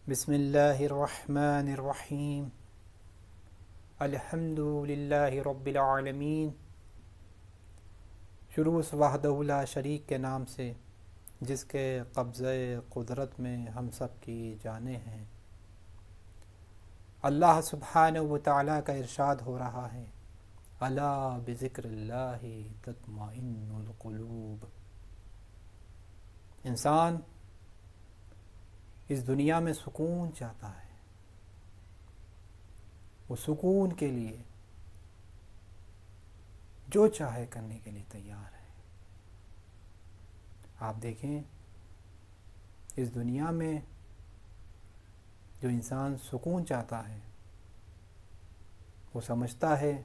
بسم اللہ الرحمن الرحیم الحمد للہ رب العالمین۔ شروع اس وحدہ لا شریک کے نام سے جس کے قبضہ قدرت میں ہم سب کی جانیں ہیں۔ اللہ سبحانہ و تعالیٰ کا ارشاد ہو رہا ہے، الا بذکر اللہ تطمئن القلوب۔ انسان اس دنیا میں سکون چاہتا ہے، وہ سکون کے لیے جو چاہے کرنے کے لیے تیار ہے۔ آپ دیکھیں، اس دنیا میں جو انسان سکون چاہتا ہے وہ سمجھتا ہے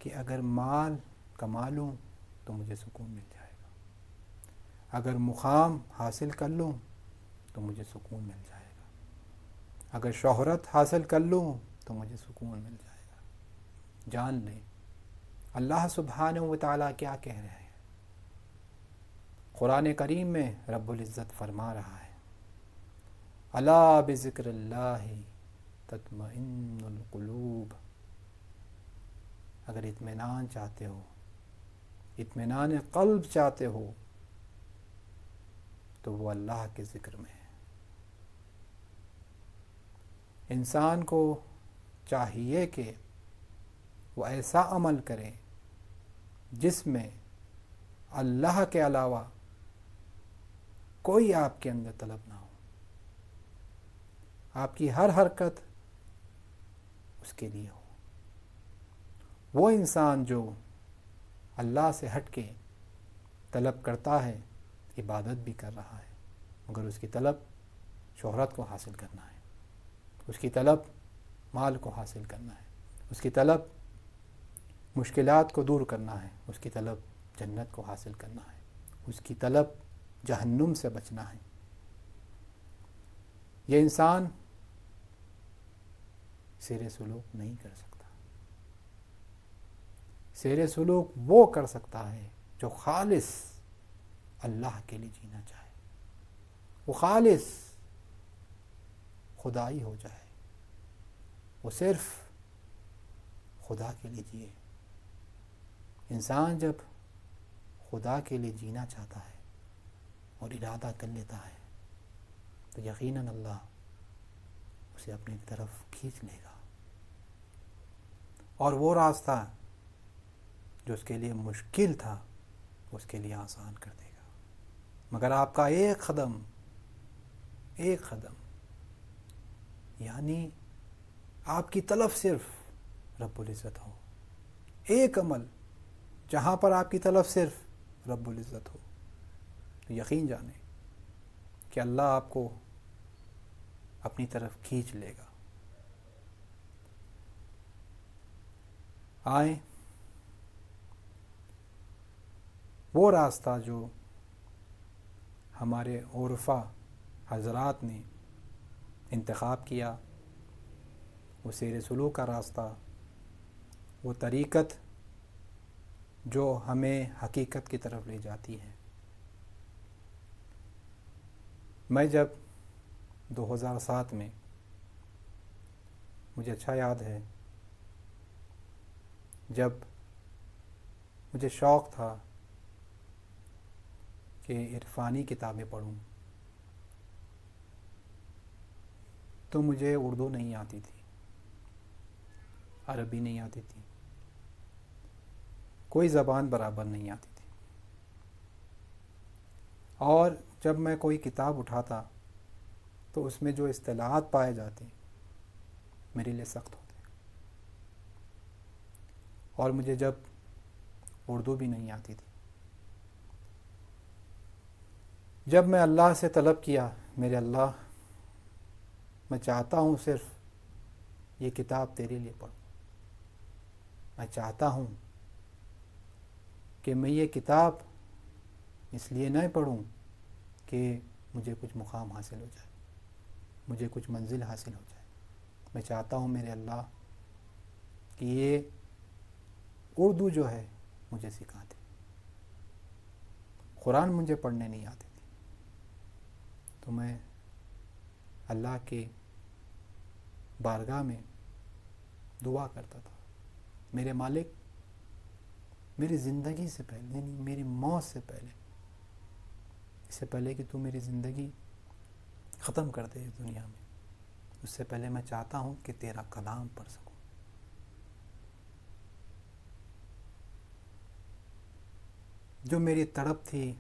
کہ اگر مال کما لوں تو مجھے سکون مل جائے گا، اگر مقام حاصل کر لوں تو مجھے سکون مل جائے گا، اگر شہرت حاصل کر لوں تو مجھے سکون مل جائے گا۔ جان لیں اللہ سبحانہ و تعالیٰ کیا کہہ رہے ہیں۔ قرآن کریم میں رب العزت فرما رہا ہے، الا بذکر اللہ تطمئن القلوب۔ اگر اطمینان چاہتے ہو، اطمینان قلب چاہتے ہو تو وہ اللہ کے ذکر میں ہے۔ انسان کو چاہیے کہ وہ ایسا عمل کرے جس میں اللہ کے علاوہ کوئی آپ کے اندر طلب نہ ہو، آپ کی ہر حرکت اس کے لیے ہو۔ وہ انسان جو اللہ سے ہٹ کے طلب کرتا ہے، عبادت بھی کر رہا ہے، مگر اس کی طلب شہرت کو حاصل کرنا ہے، اس کی طلب مال کو حاصل کرنا ہے، اس کی طلب مشکلات کو دور کرنا ہے، اس کی طلب جنت کو حاصل کرنا ہے، اس کی طلب جہنم سے بچنا ہے۔ یہ انسان سیر سلوک نہیں کر سکتا۔ سیر سلوک وہ کر سکتا ہے جو خالص اللہ کے لیے جینا چاہے، وہ خالص خدائی ہو جائے، وہ صرف خدا کے لیے جیے۔ انسان جب خدا کے لیے جینا چاہتا ہے اور ارادہ کر لیتا ہے تو یقیناً اللہ اسے اپنی طرف کھینچ لے گا، اور وہ راستہ جو اس کے لیے مشکل تھا اس کے لیے آسان کر دے گا۔ مگر آپ کا ایک قدم یعنی آپ کی طلب صرف رب العزت ہو، ایک عمل جہاں پر آپ کی طلب صرف رب العزت ہو، تو یقین جانیں کہ اللہ آپ کو اپنی طرف کھینچ لے گا۔ آئیں وہ راستہ جو ہمارے عرفا حضرات نے انتخاب کیا، وہ سیر سلوک کا راستہ، وہ طریقت جو ہمیں حقیقت کی طرف لے جاتی ہے۔ میں جب 2007 میں، مجھے اچھا یاد ہے، جب مجھے شوق تھا کہ عرفانی کتابیں پڑھوں، تو مجھے اردو نہیں آتی تھی، عربی نہیں آتی تھی، کوئی زبان برابر نہیں آتی تھی، اور جب میں کوئی کتاب اٹھاتا تو اس میں جو اصطلاحات پائے جاتے میرے لیے سخت ہوتے، اور مجھے جب اردو بھی نہیں آتی تھی، جب میں اللہ سے طلب کیا، میرے اللہ میں چاہتا ہوں صرف یہ کتاب تیرے لیے پڑھوں، میں چاہتا ہوں کہ میں یہ کتاب اس لیے نہیں پڑھوں کہ مجھے کچھ مقام حاصل ہو جائے، مجھے کچھ منزل حاصل ہو جائے، میں چاہتا ہوں میرے اللہ کہ یہ اردو جو ہے مجھے سکھا دے۔ قرآن مجھے پڑھنے نہیں آتی تھی، تو میں اللہ کے بارگاہ میں دعا کرتا تھا، میرے مالک میری زندگی سے پہلے، یعنی میری موت سے پہلے، اس سے پہلے کہ تو میری زندگی ختم کر دے اس دنیا میں، اس سے پہلے میں چاہتا ہوں کہ تیرا کلام پڑھ سکوں۔ جو میری تڑپ تھی،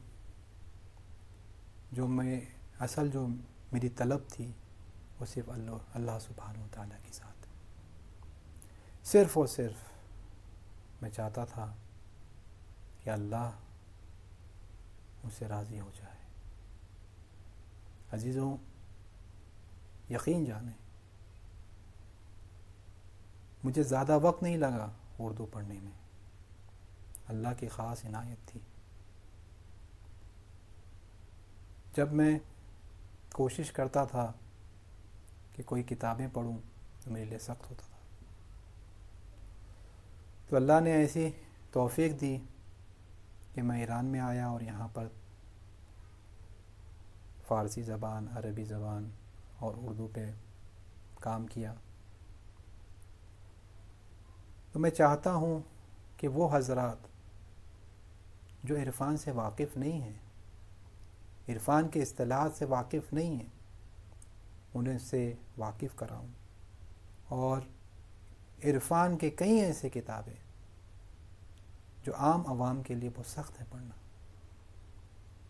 جو میری طلب تھی، وہ صرف اللہ سبحانہ و تعالیٰ کے ساتھ، صرف اور صرف میں چاہتا تھا کہ اللہ مجھ سے راضی ہو جائے۔ عزیزوں، یقین جانیں مجھے زیادہ وقت نہیں لگا اردو پڑھنے میں، اللہ کی خاص عنایت تھی۔ جب میں کوشش کرتا تھا کہ کوئی کتابیں پڑھوں تو میرے لیے سخت ہوتا تھا، تو اللہ نے ایسی توفیق دی کہ میں ایران میں آیا اور یہاں پر فارسی زبان، عربی زبان اور اردو پہ کام کیا۔ تو میں چاہتا ہوں کہ وہ حضرات جو عرفان سے واقف نہیں ہیں، عرفان کے اصطلاحات سے واقف نہیں ہیں، انہیں سے واقف کراؤں، اور عرفان کے کئی ایسے کتابیں جو عام عوام کے لیے بہت سخت ہے پڑھنا،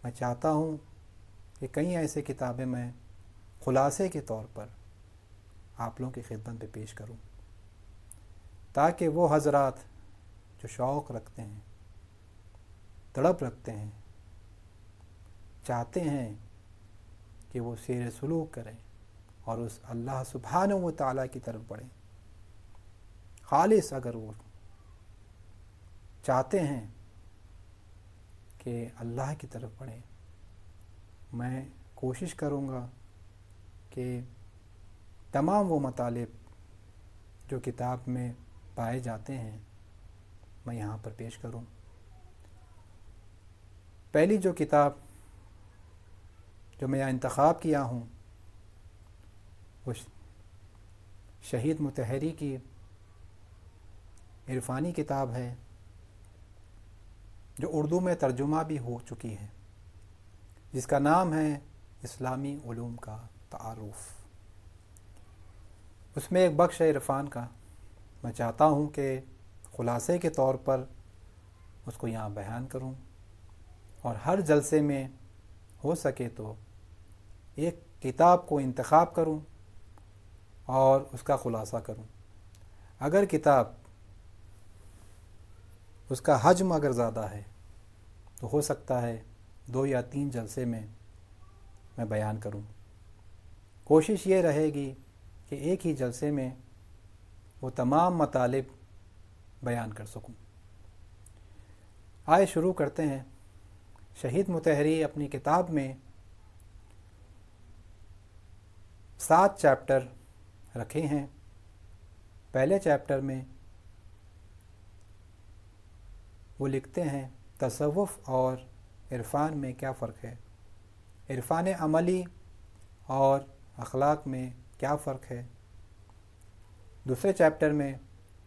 میں چاہتا ہوں کہ کئی ایسے کتابیں میں خلاصے کے طور پر آپ لوگوں کی خدمت پہ پیش کروں، تاکہ وہ حضرات جو شوق رکھتے ہیں، تڑپ رکھتے ہیں، چاہتے ہیں کہ وہ سیر سلوک کریں اور اس اللہ سبحانہ و تعالیٰ کی طرف بڑھیں، خالص اگر وہ چاہتے ہیں کہ اللہ کی طرف بڑھیں، میں کوشش کروں گا کہ تمام وہ مطالب جو کتاب میں پائے جاتے ہیں میں یہاں پر پیش کروں۔ پہلی جو کتاب جو میں یہاں انتخاب کیا ہوں وہ شہید مطہری کی عرفانی کتاب ہے، جو اردو میں ترجمہ بھی ہو چکی ہے، جس کا نام ہے اسلامی علوم کا تعارف۔ اس میں ایک بخش ہے عرفان کا، میں چاہتا ہوں کہ خلاصے کے طور پر اس کو یہاں بیان کروں، اور ہر جلسے میں ہو سکے تو ایک کتاب کو انتخاب کروں اور اس کا خلاصہ کروں۔ اگر کتاب اس کا حجم اگر زیادہ ہے تو ہو سکتا ہے 2 یا 3 جلسے میں بیان کروں۔ کوشش یہ رہے گی کہ ایک ہی جلسے میں وہ تمام مطالب بیان کر سکوں۔ آئے شروع کرتے ہیں۔ شہید مطہری اپنی کتاب میں 7 چیپٹر رکھے ہیں۔ پہلے چیپٹر میں وہ لکھتے ہیں تصوف اور عرفان میں کیا فرق ہے، عرفان عملی اور اخلاق میں کیا فرق ہے۔ دوسرے چیپٹر میں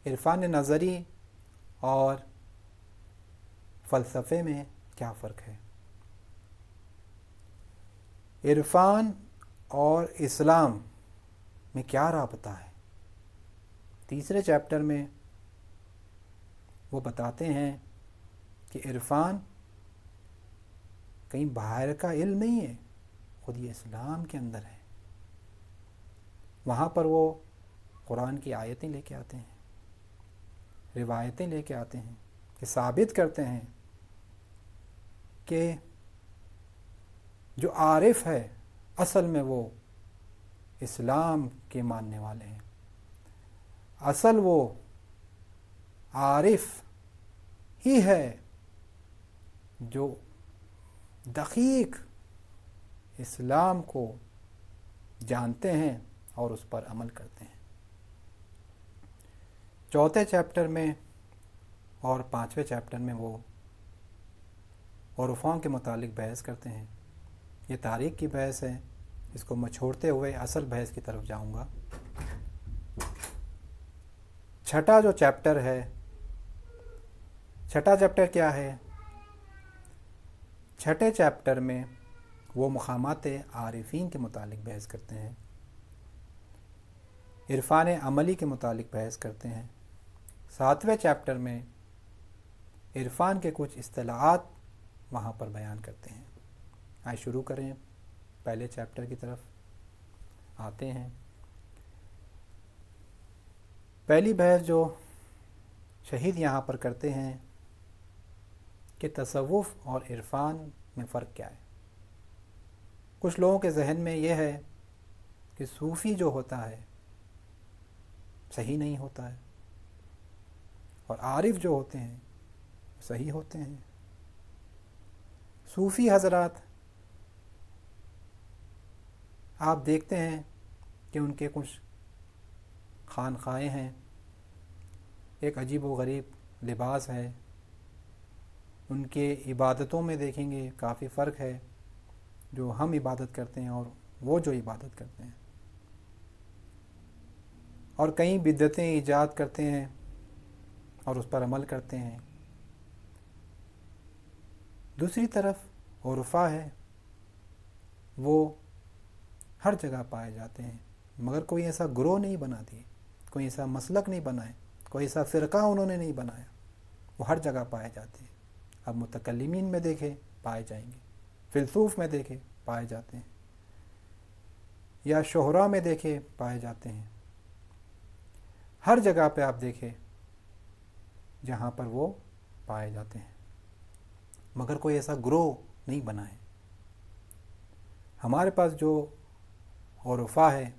عرفان نظری اور فلسفے میں کیا فرق ہے، عرفان اور اسلام میں کیا رابطہ ہے۔ تیسرے چیپٹر میں وہ بتاتے ہیں کہ عرفان کہیں باہر کا علم نہیں ہے، خود یہ اسلام کے اندر ہے۔ وہاں پر وہ قرآن کی آیتیں لے کے آتے ہیں، روایتیں لے کے آتے ہیں کہ ثابت کرتے ہیں کہ جو عارف ہے اصل میں وہ اسلام کے ماننے والے ہیں، اصل وہ عارف ہی ہے جو دقیق اسلام کو جانتے ہیں اور اس پر عمل کرتے ہیں۔ چوتھے چیپٹر میں اور 5ویں چیپٹر میں وہ عرفان کے متعلق بحث کرتے ہیں۔ یہ تاریخ کی بحث ہے، اس کو میں چھوڑتے ہوئے اصل بحث کی طرف جاؤں گا۔ چھٹا جو چیپٹر ہے، چھٹا چیپٹر کیا ہے؟ چھٹے چیپٹر میں وہ مقامات عارفین کے متعلق بحث کرتے ہیں، عرفان عملی کے متعلق بحث کرتے ہیں۔ ساتویں چیپٹر میں عرفان کے کچھ اصطلاحات وہاں پر بیان کرتے ہیں۔ آئے شروع کریں، پہلے چیپٹر کی طرف آتے ہیں۔ پہلی بحث جو شہید یہاں پر کرتے ہیں کہ تصوف اور عرفان میں فرق کیا ہے۔ کچھ لوگوں کے ذہن میں یہ ہے کہ صوفی جو ہوتا ہے صحیح نہیں ہوتا ہے، اور عارف جو ہوتے ہیں صحیح ہوتے ہیں۔ صوفی حضرات آپ دیکھتے ہیں کہ ان کے کچھ خانقاہیں ہیں، ایک عجیب و غریب لباس ہے، ان کے عبادتوں میں دیکھیں گے کافی فرق ہے، جو ہم عبادت کرتے ہیں اور وہ جو عبادت کرتے ہیں، اور کئی بدعتیں ایجاد کرتے ہیں اور اس پر عمل کرتے ہیں۔ دوسری طرف عرفا ہے، وہ ہر جگہ پائے جاتے ہیں، مگر کوئی ایسا گروہ نہیں بنا دیے، کوئی ایسا مسلک نہیں بنائے، کوئی ایسا فرقہ انہوں نے نہیں بنایا، وہ ہر جگہ پائے جاتے ہیں۔ اب متکلمین میں دیکھیں پائے جائیں گے، فلسوف میں دیکھیں پائے جاتے ہیں، یا شہرا میں دیکھیں پائے جاتے ہیں، ہر جگہ پہ آپ دیکھیں جہاں پر وہ پائے جاتے ہیں، مگر کوئی ایسا گروہ نہیں بنا ہے۔ ہمارے پاس جو عرفا ہے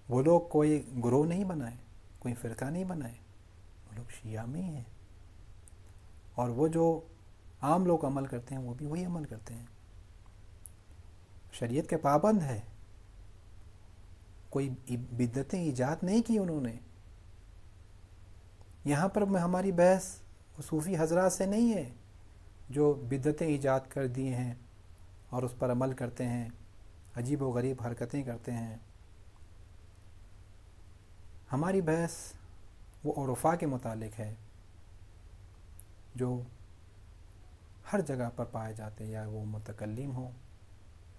وہ لوگ کوئی گروہ نہیں بنائے، کوئی فرقہ نہیں بنائے، وہ لوگ شیعہ میں ہی ہیں، اور وہ جو عام لوگ عمل کرتے ہیں وہ بھی وہی عمل کرتے ہیں، شریعت کے پابند ہے، کوئی بدعتیں ایجاد نہیں کی انہوں نے۔ یہاں پر ہماری بحث صوفی حضرات سے نہیں ہے جو بدعتیں ایجاد کر دیے ہیں اور اس پر عمل کرتے ہیں، عجیب و غریب حرکتیں کرتے ہیں۔ ہماری بحث وہ عرفا کے متعلق ہے جو ہر جگہ پر پائے جاتے ہیں، یا وہ متکلم ہو،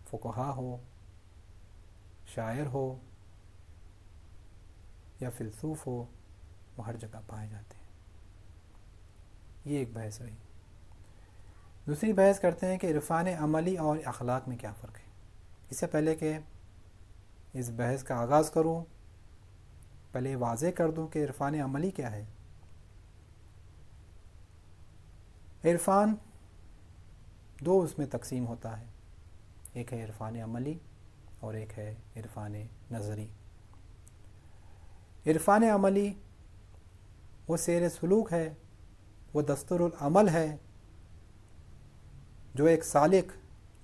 فقہا ہو، شاعر ہو یا فلسوف ہو، وہ ہر جگہ پائے جاتے ہیں۔ یہ ایک بحث رہی۔ دوسری بحث کرتے ہیں کہ عرفان عملی اور اخلاق میں کیا فرق ہے۔ اس سے پہلے کہ اس بحث کا آغاز کروں، پہلے واضح کر دوں کہ عرفان عملی کیا ہے۔ عرفان دو اس میں تقسیم ہوتا ہے، ایک ہے عرفان عملی اور ایک ہے عرفان نظری۔ عرفان عملی وہ سیر سلوک ہے، وہ دستور العمل ہے، جو ایک سالک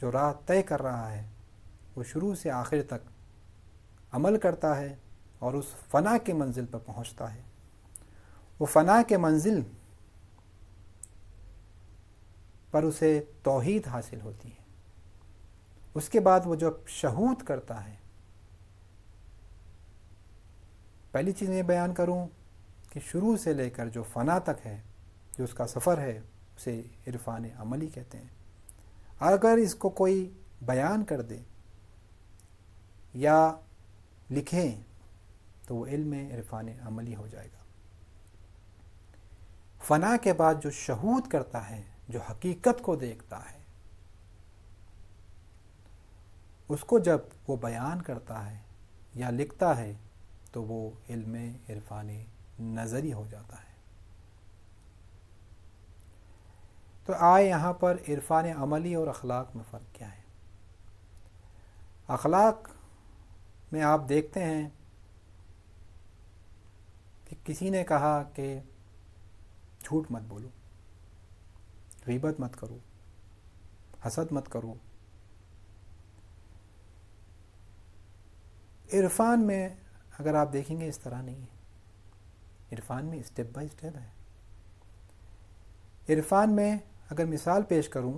جو راہ طے کر رہا ہے وہ شروع سے آخر تک عمل کرتا ہے اور اس فنا کے منزل پر پہنچتا ہے۔ وہ فنا کے منزل پر اسے توحید حاصل ہوتی ہے۔ اس کے بعد وہ جب شہود کرتا ہے، پہلی چیز یہ بیان کروں کہ شروع سے لے کر جو فنا تک ہے، جو اس کا سفر ہے، اسے عرفان عملی کہتے ہیں۔ اگر اس کو کوئی بیان کر دے یا لکھیں تو وہ علم عرفان عملی ہو جائے گا۔ فنا کے بعد جو شہود کرتا ہے، جو حقیقت کو دیکھتا ہے، اس کو جب وہ بیان کرتا ہے یا لکھتا ہے تو وہ علم عرفان نظری ہو جاتا ہے۔ تو آئے یہاں پر عرفان عملی اور اخلاق میں فرق کیا ہے۔ اخلاق میں آپ دیکھتے ہیں کہ کسی نے کہا کہ جھوٹ مت بولو، غیبت مت کرو، حسد مت کرو۔ عرفان میں اگر آپ دیکھیں گے اس طرح نہیں ہے، عرفان میں اسٹیپ بائی اسٹیپ ہے۔ عرفان میں اگر مثال پیش کروں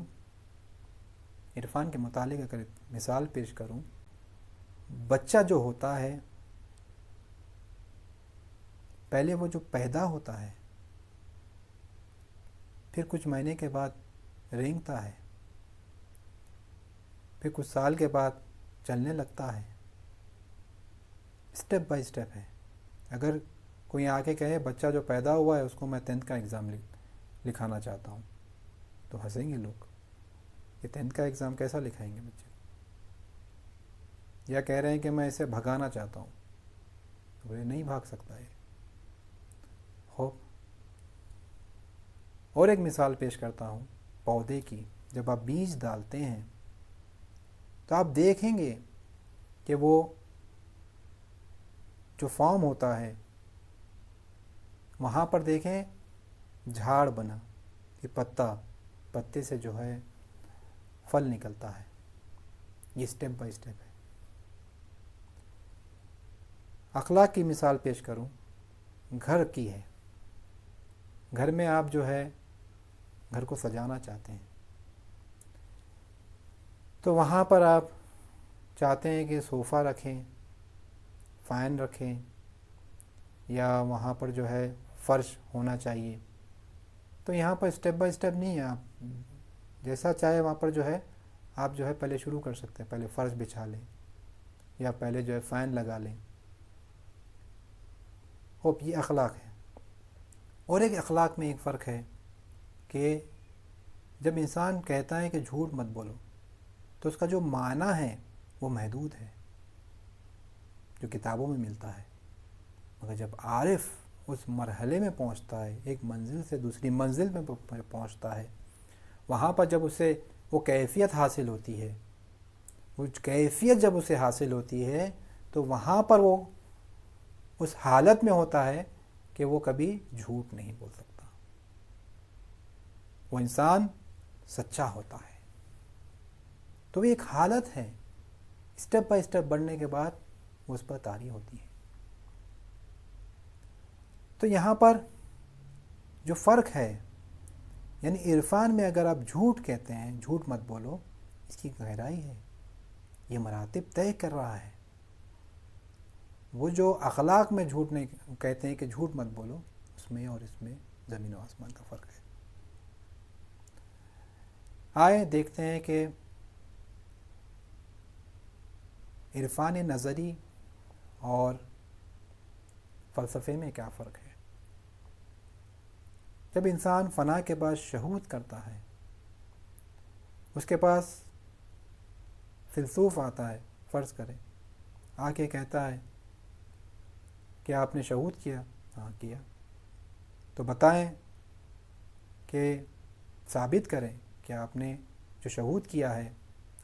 عرفان کے متعلق اگر مثال پیش کروں، بچہ جو ہوتا ہے پہلے وہ جو پیدا ہوتا ہے پھر کچھ مہینے کے بعد رینگتا ہے، پھر کچھ سال کے بعد چلنے لگتا ہے، اسٹیپ بائی اسٹیپ ہے۔ اگر کوئی آ کے کہے بچہ جو پیدا ہوا ہے اس کو میں 10th کا ایگزام لکھانا چاہتا ہوں تو ہنسیں گے لوگ کہ 10th کا ایگزام کیسا لکھائیں گے بچے، یا کہہ رہے ہیں کہ میں اسے بھگانا چاہتا ہوں تو وہ نہیں بھاگ سکتا ہے۔ اور ایک مثال پیش کرتا ہوں پودے کی، جب آپ بیج ڈالتے ہیں تو آپ دیکھیں گے کہ وہ جو فارم ہوتا ہے وہاں پر دیکھیں جھاڑ بنا، یہ پتے سے جو ہے پھل نکلتا ہے، یہ اسٹیپ بائی اسٹیپ ہے۔ اخلاق کی مثال پیش کروں، گھر کی ہے، گھر میں آپ جو ہے گھر کو سجانا چاہتے ہیں تو وہاں پر آپ چاہتے ہیں کہ صوفہ رکھیں، فین رکھیں، یا وہاں پر جو ہے فرش ہونا چاہیے، تو یہاں پر اسٹیپ بائی اسٹیپ نہیں ہے، آپ جیسا چاہے وہاں پر جو ہے آپ جو ہے پہلے شروع کر سکتے ہیں، پہلے فرش بچھا لیں یا پہلے جو ہے فین لگا لیں۔ یہ اخلاق ہے۔ اور ایک اخلاق میں ایک فرق ہے کہ جب انسان کہتا ہے کہ جھوٹ مت بولو تو اس کا جو معنی ہے وہ محدود ہے جو کتابوں میں ملتا ہے، مگر جب عارف اس مرحلے میں پہنچتا ہے، ایک منزل سے دوسری منزل میں پہنچتا ہے، وہاں پر جب اسے وہ کیفیت حاصل ہوتی ہے، وہ کیفیت جب اسے حاصل ہوتی ہے تو وہاں پر وہ اس حالت میں ہوتا ہے کہ وہ کبھی جھوٹ نہیں بول سکتا، وہ انسان سچا ہوتا ہے۔ تو یہ ایک حالت ہے، اسٹیپ بائی اسٹیپ بڑھنے کے بعد وہ اس پر طاری ہوتی ہے۔ تو یہاں پر جو فرق ہے، یعنی عرفان میں اگر آپ جھوٹ کہتے ہیں جھوٹ مت بولو، اس کی گہرائی ہے، یہ مراتب طے کر رہا ہے۔ وہ جو اخلاق میں جھوٹ نہیں کہتے ہیں کہ جھوٹ مت بولو، اس میں اور اس میں زمین و آسمان کا فرق ہے۔ آئے دیکھتے ہیں کہ عرفان نظری اور فلسفے میں کیا فرق ہے۔ جب انسان فنا کے بعد شہود کرتا ہے، اس کے پاس فیلسوف آتا ہے، فرض کریں آ کے کہتا ہے کہ آپ نے شہود کیا؟ ہاں کیا۔ تو بتائیں کہ ثابت کریں کہ آپ نے جو شہود کیا ہے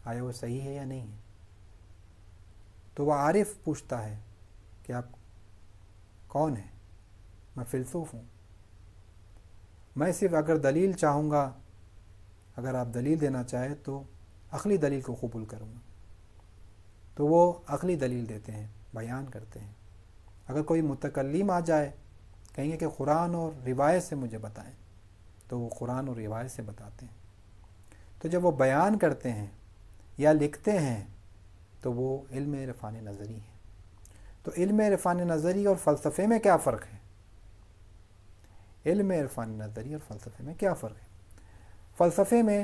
آیا وہ صحیح ہے یا نہیں ہے۔ تو وہ عارف پوچھتا ہے کہ آپ کون ہیں؟ میں فیلسوف ہوں، میں صرف اگر دلیل چاہوں گا، اگر آپ دلیل دینا چاہیں تو عقلی دلیل کو قبول کروں گا۔ تو وہ عقلی دلیل دیتے ہیں، بیان کرتے ہیں۔ اگر کوئی متکلم آ جائے، کہیں گے کہ قرآن اور روایت سے مجھے بتائیں، تو وہ قرآن اور روایت سے بتاتے ہیں۔ تو جب وہ بیان کرتے ہیں یا لکھتے ہیں تو وہ علم عرفان نظری ہے۔ تو علم عرفان نظری اور فلسفے میں کیا فرق ہے؟ علم عرفان نظری اور فلسفے میں کیا فرق ہے؟ فلسفے میں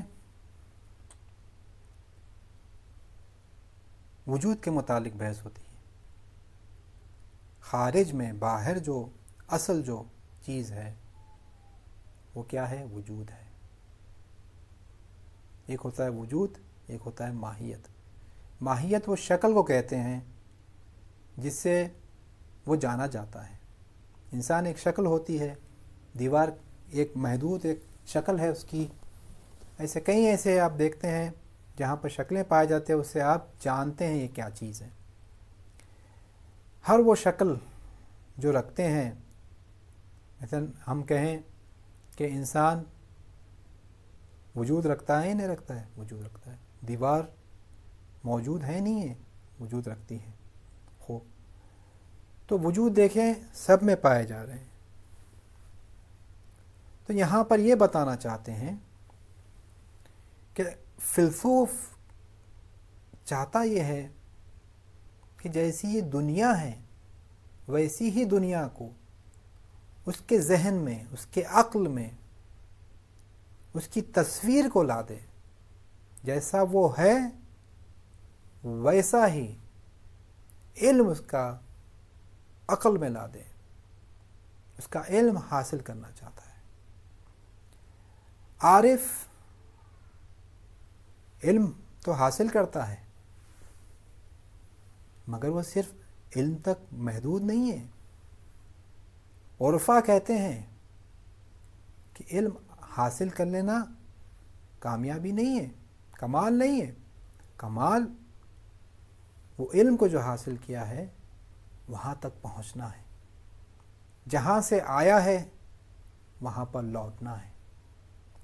وجود کے متعلق بحث ہوتی ہے، خارج میں، باہر جو اصل جو چیز ہے وہ کیا ہے؟ وجود ہے۔ ایک ہوتا ہے وجود، ایک ہوتا ہے ماہیت۔ ماہیت وہ شکل کو کہتے ہیں جس سے وہ جانا جاتا ہے۔ انسان ایک شکل ہوتی ہے، دیوار ایک محدود ایک شکل ہے اس کی، ایسے کئی ایسے آپ دیکھتے ہیں جہاں پر شکلیں پائے جاتے ہیں، اس سے آپ جانتے ہیں یہ کیا چیز ہے۔ ہر وہ شکل جو رکھتے ہیں، مثلا ہم کہیں کہ انسان وجود رکھتا ہے یا نہیں رکھتا ہے؟ وجود رکھتا ہے۔ دیوار موجود ہے نہیں ہے؟ وجود رکھتی ہے۔ خوب، تو وجود دیکھیں سب میں پائے جا رہے ہیں۔ تو یہاں پر یہ بتانا چاہتے ہیں کہ فیلسوف چاہتا یہ ہے کہ جیسی یہ دنیا ہے ویسی ہی دنیا کو اس کے ذہن میں، اس کے عقل میں، اس کی تصویر کو لا دے، جیسا وہ ہے ویسا ہی علم اس کا عقل میں لا دے، اس کا علم حاصل کرنا چاہتا ہے۔ عارف علم تو حاصل کرتا ہے، مگر وہ صرف علم تک محدود نہیں ہے۔ عرفا کہتے ہیں کہ علم حاصل کر لینا کامیابی نہیں ہے، کمال نہیں ہے۔ کمال وہ علم کو جو حاصل کیا ہے وہاں تک پہنچنا ہے، جہاں سے آیا ہے وہاں پر لوٹنا ہے،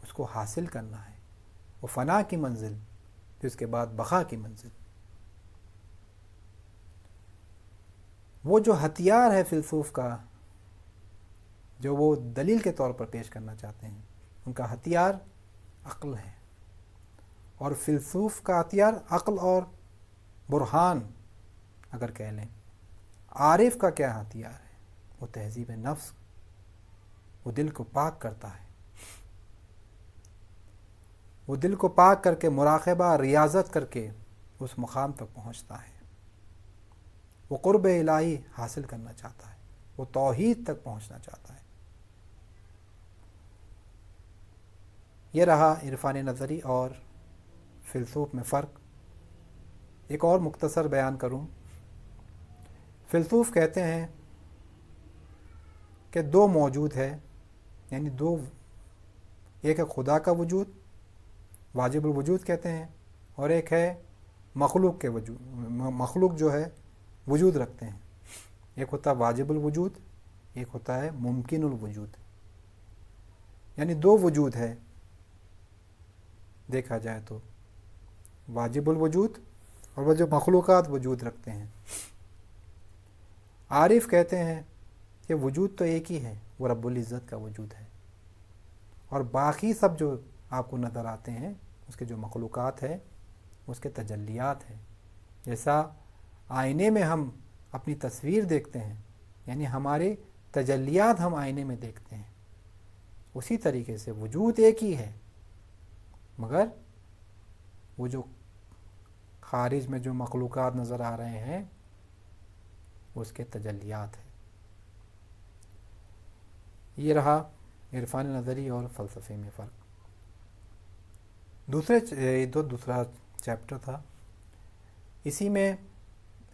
اس کو حاصل کرنا ہے، وہ فنا کی منزل پھر اس کے بعد بقا کی منزل۔ وہ جو ہتھیار ہے فیلسوف کا جو وہ دلیل کے طور پر پیش کرنا چاہتے ہیں، ان کا ہتھیار عقل ہے، اور فیلسوف کا ہتھیار عقل اور برہان اگر کہہ لیں۔ عارف کا کیا ہتھیار ہے؟ وہ تہذیب نفس، وہ دل کو پاک کرتا ہے، وہ دل کو پاک کر کے مراقبہ ریاضت کر کے اس مقام تک پہنچتا ہے۔ وہ قرب الہی حاصل کرنا چاہتا ہے، وہ توحید تک پہنچنا چاہتا ہے۔ یہ رہا عرفان نظری اور فیلسوف میں فرق۔ ایک اور مختصر بیان کروں۔ فیلسوف کہتے ہیں کہ دو موجود ہے، یعنی دو، ایک ہے خدا کا وجود، واجب الوجود کہتے ہیں، اور ایک ہے مخلوق کے وجود، مخلوق جو ہے وجود رکھتے ہیں۔ ایک ہوتا ہے واجب الوجود، ایک ہوتا ہے ممکن الوجود، یعنی دو وجود ہے دیکھا جائے تو، واجب الوجود اور وہ جو مخلوقات وجود رکھتے ہیں۔ عارف کہتے ہیں کہ وجود تو ایک ہی ہے، وہ رب العزت کا وجود ہے، اور باقی سب جو آپ کو نظر آتے ہیں اس کے جو مخلوقات ہے اس کے تجلیات ہیں۔ جیسا آئینے میں ہم اپنی تصویر دیکھتے ہیں، یعنی ہمارے تجلیات ہم آئینے میں دیکھتے ہیں، اسی طریقے سے وجود ایک ہی ہے، مگر وہ جو خارج میں جو مخلوقات نظر آ رہے ہیں وہ اس کے تجلیات ہیں۔ یہ رہا عرفان نظری اور فلسفے میں فرق۔ دوسرا چیپٹر تھا، اسی میں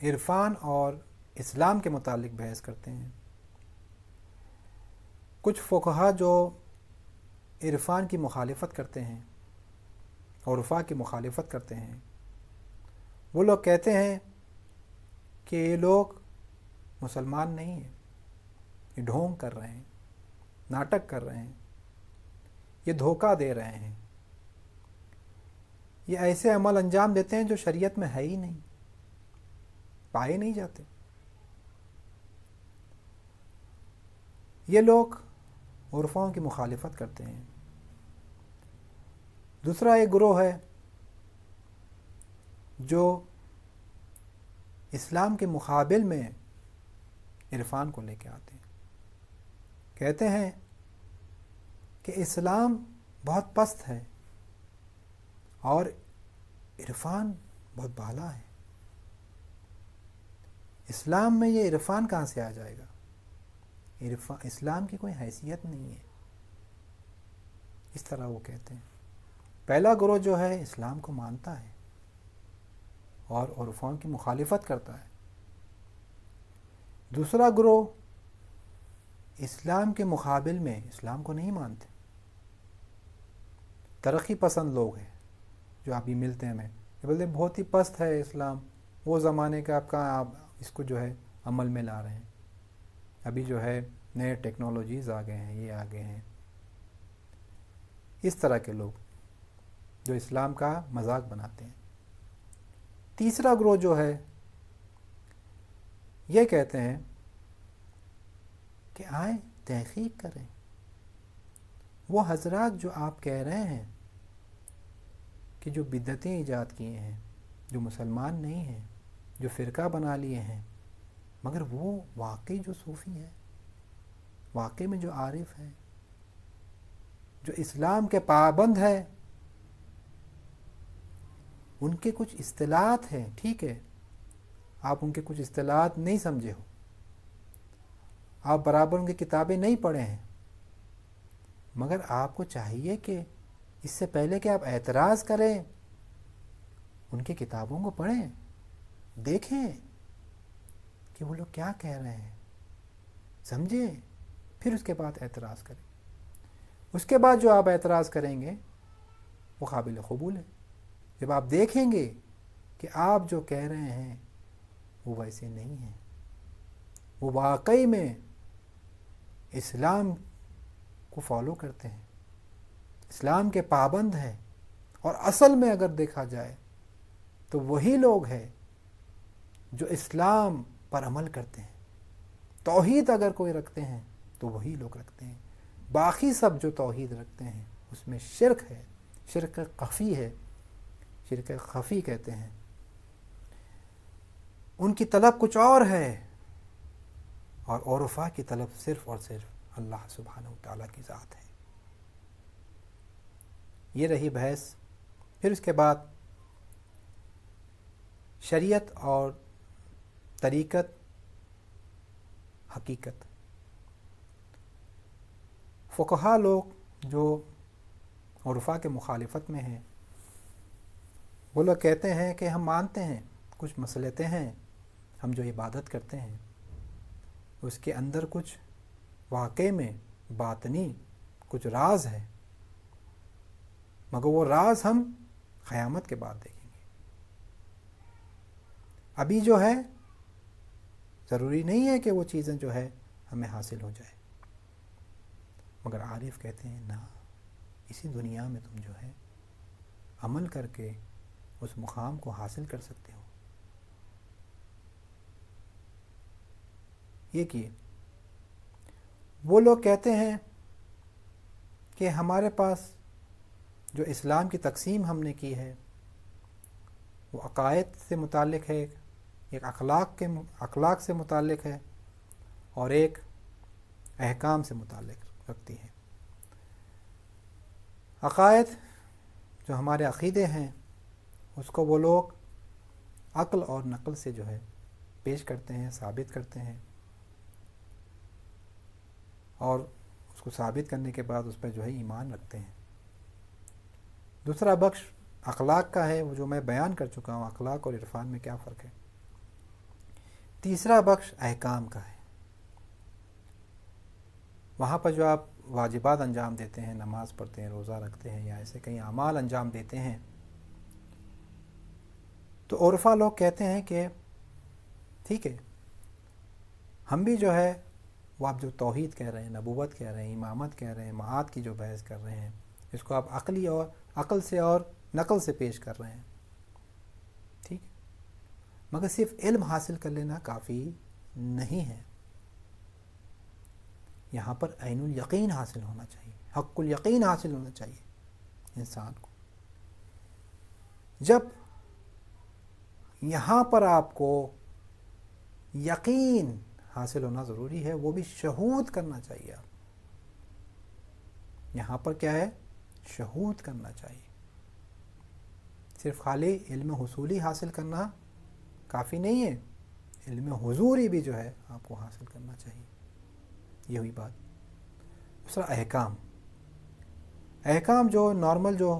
عرفان اور اسلام کے متعلق بحث کرتے ہیں۔ کچھ فقہا جو عرفان کی مخالفت کرتے ہیں، عرفا کی مخالفت کرتے ہیں، وہ لوگ کہتے ہیں کہ یہ لوگ مسلمان نہیں ہیں، یہ ڈھونگ کر رہے ہیں، ناٹک کر رہے ہیں، یہ دھوکہ دے رہے ہیں، یہ ایسے عمل انجام دیتے ہیں جو شریعت میں ہے ہی نہیں، پائے نہیں جاتے۔ یہ لوگ عرفوں کی مخالفت کرتے ہیں۔ دوسرا ایک گروہ ہے جو اسلام کے مقابل میں عرفان کو لے کے آتے ہیں، کہتے ہیں کہ اسلام بہت پست ہے اور عرفان بہت بالا ہے، اسلام میں یہ عرفان کہاں سے آ جائے گا، اسلام کی کوئی حیثیت نہیں ہے، اس طرح وہ کہتے ہیں۔ پہلا گروہ جو ہے اسلام کو مانتا ہے اور عرفان کی مخالفت کرتا ہے۔ دوسرا گروہ اسلام کے مقابل میں اسلام کو نہیں مانتے، ترقی پسند لوگ ہیں جو ابھی ملتے ہیں، یہ بولتے ہیں بہت ہی پست ہے اسلام، وہ زمانے کا آپ اس کو جو ہے عمل میں لا رہے ہیں، ابھی جو ہے نئے ٹیکنالوجیز آ گئے ہیں، یہ آ گئے ہیں۔ اس طرح کے لوگ جو اسلام کا مذاق بناتے ہیں۔ تیسرا گروہ جو ہے یہ کہتے ہیں کہ آئیں تحقیق کریں، وہ حضرات جو آپ کہہ رہے ہیں کہ جو بدعتیں ایجاد کیے ہیں، جو مسلمان نہیں ہیں، جو فرقہ بنا لیے ہیں، مگر وہ واقعی جو صوفی ہیں، واقعی میں جو عارف ہیں، جو اسلام کے پابند ہے، ان کے کچھ اصطلاحات ہیں، ٹھیک ہے، آپ ان کے کچھ اصطلاحات نہیں سمجھے ہو، آپ برابر ان کی کتابیں نہیں پڑھے ہیں، مگر آپ کو چاہیے کہ اس سے پہلے کہ آپ اعتراض کریں، ان کی کتابوں کو پڑھیں، دیکھیں کہ وہ لوگ کیا کہہ رہے ہیں، سمجھیں، پھر اس کے بعد اعتراض کریں۔ اس کے بعد جو آپ اعتراض کریں گے وہ قابل قبول ہے۔ جب آپ دیکھیں گے کہ آپ جو کہہ رہے ہیں وہ ویسے نہیں ہیں، وہ واقعی میں اسلام کو فالو کرتے ہیں، اسلام کے پابند ہیں، اور اصل میں اگر دیکھا جائے تو وہی لوگ ہیں جو اسلام پر عمل کرتے ہیں۔ توحید اگر کوئی رکھتے ہیں تو وہی لوگ رکھتے ہیں، باقی سب جو توحید رکھتے ہیں اس میں شرک ہے، شرک خفی ہے، شرک خفی کہتے ہیں، ان کی طلب کچھ اور ہے، اور عرفا کی طلب صرف اور صرف اللہ سبحانہ وتعالیٰ کی ذات ہے۔ یہ رہی بحث۔ پھر اس کے بعد شریعت اور طریقت، حقیقت۔ فقہا لوگ جو عرفا کے مخالفت میں ہیں، وہ لوگ کہتے ہیں کہ ہم مانتے ہیں کچھ مصلحتیں ہیں، ہم جو عبادت کرتے ہیں اس کے اندر کچھ واقع میں باطنی کچھ راز ہے، مگر وہ راز ہم قیامت کے بعد دیکھیں گے۔ ابھی جو ہے ضروری نہیں ہے کہ وہ چیزیں جو ہے ہمیں حاصل ہو جائے، مگر عارف کہتے ہیں نہ، اسی دنیا میں تم جو ہے عمل کر کے اس مقام کو حاصل کر سکتے ہو۔ یہ کیے۔ وہ لوگ کہتے ہیں کہ ہمارے پاس جو اسلام کی تقسیم ہم نے کی ہے وہ عقائد سے متعلق ہے، ایک اخلاق سے متعلق ہے، اور ایک احکام سے متعلق رکھتی ہے۔ عقائد جو ہمارے عقیدے ہیں اس کو وہ لوگ عقل اور نقل سے جو ہے پیش کرتے ہیں، ثابت کرتے ہیں، اور اس کو ثابت کرنے کے بعد اس پہ جو ہے ایمان رکھتے ہیں۔ دوسرا بخش اخلاق کا ہے، وہ جو میں بیان کر چکا ہوں، اخلاق اور عرفان میں کیا فرق ہے۔ تیسرا بخش احکام کا ہے، وہاں پر جو آپ واجبات انجام دیتے ہیں، نماز پڑھتے ہیں، روزہ رکھتے ہیں، یا ایسے کئی اعمال انجام دیتے ہیں، تو عرفا لوگ کہتے ہیں کہ ٹھیک ہے، ہم بھی جو ہے وہ آپ جو توحید کہہ رہے ہیں، نبوت کہہ رہے ہیں، امامت کہہ رہے ہیں، معاد کی جو بحث کر رہے ہیں، اس کو آپ عقل سے اور نقل سے پیش کر رہے ہیں، ٹھیک ہے، مگر صرف علم حاصل کر لینا کافی نہیں ہے، یہاں پر عین الیقین حاصل ہونا چاہیے، حق الیقین حاصل ہونا چاہیے انسان کو۔ جب یہاں پر آپ کو یقین حاصل ہونا ضروری ہے، وہ بھی شہود کرنا چاہیے۔ آپ یہاں پر کیا ہے؟ شہود کرنا چاہیے۔ صرف خالی علم حصولی حاصل کرنا کافی نہیں ہے، علم حضوری بھی جو ہے آپ کو حاصل کرنا چاہیے۔ یہ ہوئی بات۔ دوسرا احکام جو نارمل جو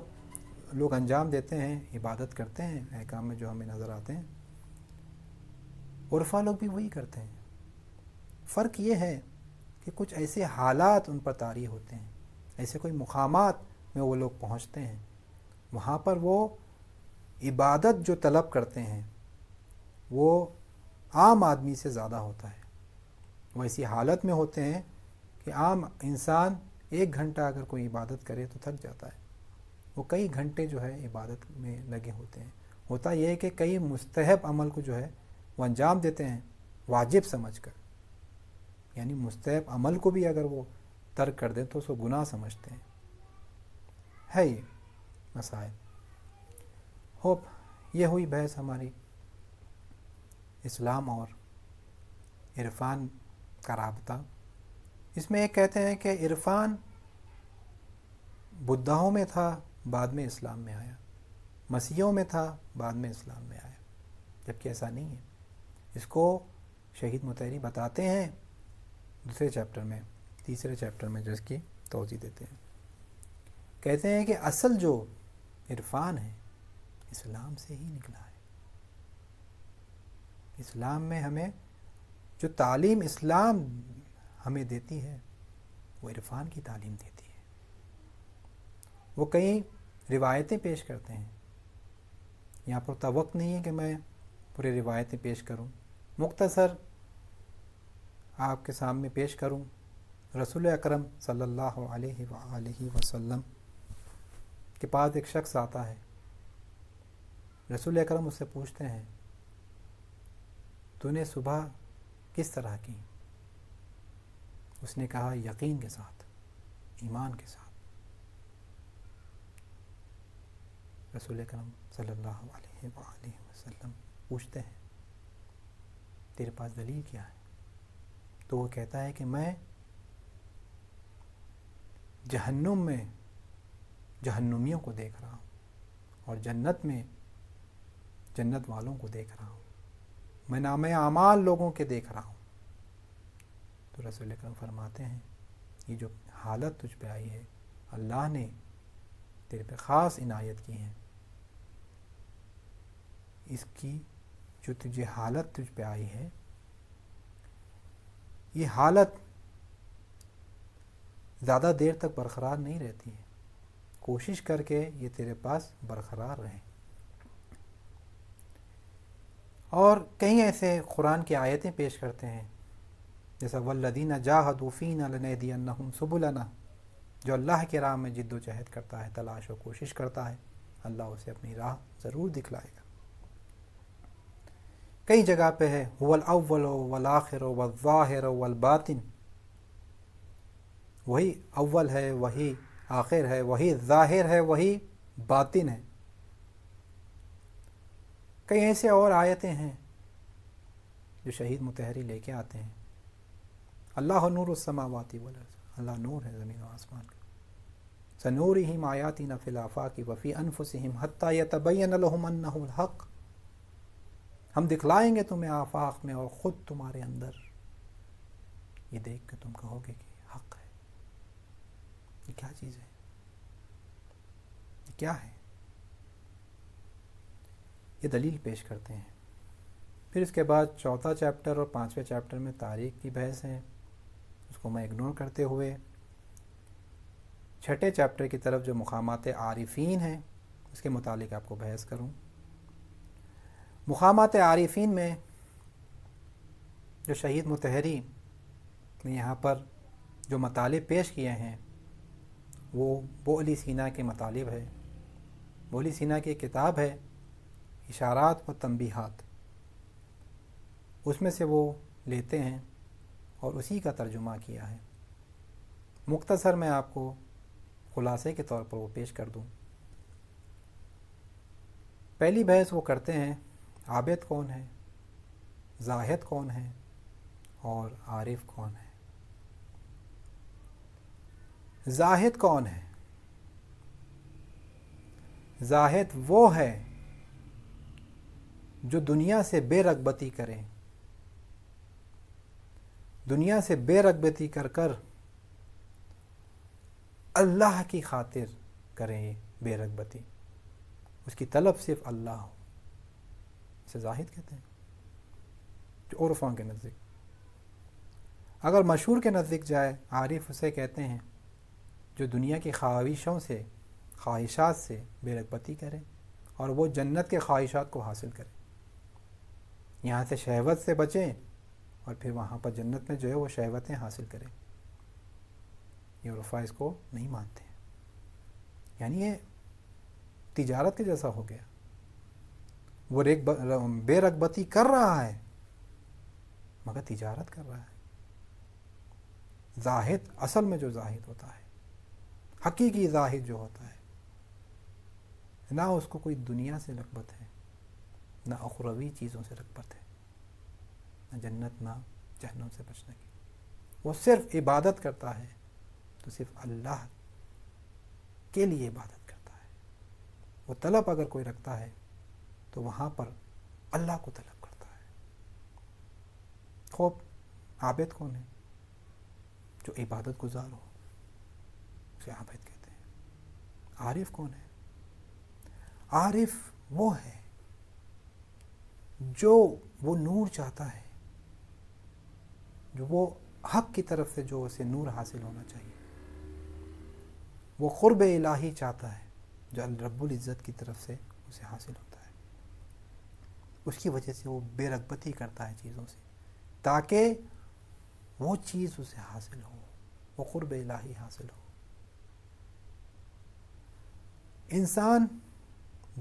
لوگ انجام دیتے ہیں، عبادت کرتے ہیں، احکام میں جو ہمیں نظر آتے ہیں، عرفا لوگ بھی وہی کرتے ہیں۔ فرق یہ ہے کہ کچھ ایسے حالات ان پر طاری ہوتے ہیں، ایسے کوئی مقامات میں وہ لوگ پہنچتے ہیں، وہاں پر وہ عبادت جو طلب کرتے ہیں وہ عام آدمی سے زیادہ ہوتا ہے۔ وہ ایسی حالت میں ہوتے ہیں کہ عام انسان 1 گھنٹہ اگر کوئی عبادت کرے تو تھک جاتا ہے، وہ کئی گھنٹے جو ہے عبادت میں لگے ہوتے ہیں۔ ہوتا یہ ہے کہ کئی مستحب عمل کو جو ہے وہ انجام دیتے ہیں واجب سمجھ کر، یعنی مستحب عمل کو بھی اگر وہ ترک کر دیں تو اس کو گناہ سمجھتے ہیں۔ ہے یہ مسائل۔ ہوپ یہ ہوئی بحث ہماری اسلام اور عرفان کا رابطہ۔ اس میں ایک کہتے ہیں کہ عرفان بدھاؤں میں تھا، بعد میں اسلام میں آیا، مسیحیوں میں تھا، بعد میں اسلام میں آیا، جبکہ ایسا نہیں ہے۔ اس کو شہید مطہری بتاتے ہیں دوسرے چیپٹر میں، تیسرے چیپٹر میں جو اس کی توضیح دیتے ہیں، کہتے ہیں کہ اصل جو عرفان ہے اسلام سے ہی نکلا ہے۔ اسلام میں ہمیں جو تعلیم اسلام ہمیں دیتی ہے وہ عرفان کی تعلیم دیتی ہے۔ وہ کئی روایتیں پیش کرتے ہیں، یہاں پر توقع نہیں ہے کہ میں پوری روایتیں پیش کروں، مختصر آپ کے سامنے پیش کروں۔ رسول اکرم صلی اللہ علیہ وآلہ وسلم کے پاس ایک شخص آتا ہے، رسول اکرم اس سے پوچھتے ہیں تو نے صبح کس طرح کی؟ اس نے کہا یقین کے ساتھ، ایمان کے ساتھ۔ رسول اکرم صلی اللہ علیہ وآلہ وسلم پوچھتے ہیں تیرے پاس دلیل کیا ہے؟ تو وہ کہتا ہے کہ میں جہنم میں جہنمیوں کو دیکھ رہا ہوں اور جنت میں جنت والوں کو دیکھ رہا ہوں، میں نامہ اعمال لوگوں کے دیکھ رہا ہوں۔ تو رسول اکرم فرماتے ہیں یہ جو حالت تجھ پہ آئی ہے اللہ نے تیرے پہ خاص عنایت کی ہے، اس کی جو تجھے حالت تجھ پہ آئی ہے یہ حالت زیادہ دیر تک برقرار نہیں رہتی ہے، کوشش کر کے یہ تیرے پاس برقرار رہے۔ اور کئی ایسے قرآن کی آیتیں پیش کرتے ہیں جیسا والذین جاہدوا فینا لنہدینہم سبلنا، جو اللہ کی راہ میں جد و جہد کرتا ہے، تلاش و کوشش کرتا ہے، اللہ اسے اپنی راہ ضرور دکھلائے گا۔ کئی جگہ پہ ہے هو الاول والآخر والظاہر والباطن، وہی اول ہے، وہی آخر ہے، وہی ظاہر ہے، وہی باطن ہے۔ کئی ایسے اور آیتیں ہیں جو شہید مطہری لے کے آتے ہیں، اللہ نور السماوات والارض، اللہ نور ہے زمین و آسمان کا، سنورہم آیاتنا فی الآفاق وفی انفسہم حتی یتبین لہم انہ الحق، ہم دکھلائیں گے تمہیں آفاق میں اور خود تمہارے اندر یہ دیکھ کے تم کہو گے کہ یہ حق ہے۔ یہ کیا چیز ہے؟ یہ کیا ہے؟ یہ دلیل پیش کرتے ہیں۔ پھر اس کے بعد چوتھا چیپٹر اور پانچویں چیپٹر میں تاریخ کی بحث ہے، اس کو میں اگنور کرتے ہوئے چھٹے چیپٹر کی طرف جو مقامات عارفین ہیں اس کے متعلق آپ کو بحث کروں۔ مقامات عارفین میں جو شہید مطہری نے یہاں پر جو مطالب پیش کیے ہیں وہ بوعلی سینا کے مطالب ہے۔ بوعلی سینا کی کتاب ہے اشارات و تنبیہات، اس میں سے وہ لیتے ہیں اور اسی کا ترجمہ کیا ہے۔ مختصر میں آپ کو خلاصے کے طور پر وہ پیش کر دوں۔ پہلی بحث وہ کرتے ہیں عابد کون ہے، زاہد کون ہے اور عارف کون ہے۔ زاہد کون ہے؟ زاہد وہ ہے جو دنیا سے بے رغبتی کرے، دنیا سے بے رغبتی کر کر اللہ کی خاطر کرے، بے رغبتی، اس کی طلب صرف اللہ ہو، اسے زاہد کہتے ہیں جو عرفوں کے نزدیک۔ اگر مشہور کے نزدیک جائے عارف اسے کہتے ہیں جو دنیا کی خواہشوں سے، خواہشات سے بے رغبتی کرے اور وہ جنت کے خواہشات کو حاصل کرے، یہاں سے شہوت سے بچیں اور پھر وہاں پر جنت میں جو ہے وہ شہوتیں حاصل کریں۔ یہ عرفا اس کو نہیں مانتے ہیں، یعنی یہ تجارت کے جیسا ہو گیا۔ وہ بے رغبتی کر رہا ہے مگر تجارت کر رہا ہے۔ زاہد اصل میں جو زاہد ہوتا ہے، حقیقی زاہد جو ہوتا ہے، نہ اس کو کوئی دنیا سے رغبت ہے نہ اخروی چیزوں سے رغبت ہے، نہ جنت نہ جہنم سے بچنے کی. وہ صرف عبادت کرتا ہے تو صرف اللہ کے لیے عبادت کرتا ہے. وہ طلب اگر کوئی رکھتا ہے تو وہاں پر اللہ کو طلب کرتا ہے. خوب عابد کون ہے؟ جو عبادت گزار ہو، اسے عابد کہتے ہیں. عارف کون ہے؟ عارف وہ ہے جو وہ نور چاہتا ہے، جو وہ حق کی طرف سے جو اسے نور حاصل ہونا چاہیے، وہ قرب الہی چاہتا ہے جو رب العزت کی طرف سے اسے حاصل ہوتا ہے. اس کی وجہ سے وہ بے رغبتی کرتا ہے چیزوں سے تاکہ وہ چیز اسے حاصل ہو، وہ قرب الہی حاصل ہو. انسان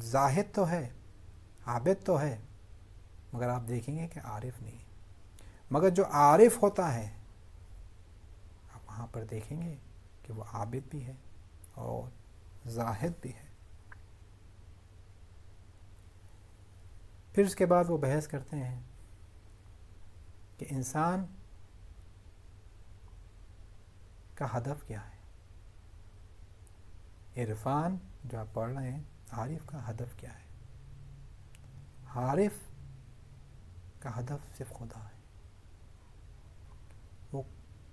زاہد تو ہے، عابد تو ہے، مگر آپ دیکھیں گے کہ عارف نہیں. مگر جو عارف ہوتا ہے آپ وہاں پر دیکھیں گے کہ وہ عابد بھی ہے اور زاہد بھی ہے. پھر اس کے بعد وہ بحث کرتے ہیں کہ انسان کا ہدف کیا ہے. عرفان جو آپ پڑھ رہے ہیں، عارف کا ہدف کیا ہے؟ عارف کا ہدف صرف خدا ہے. وہ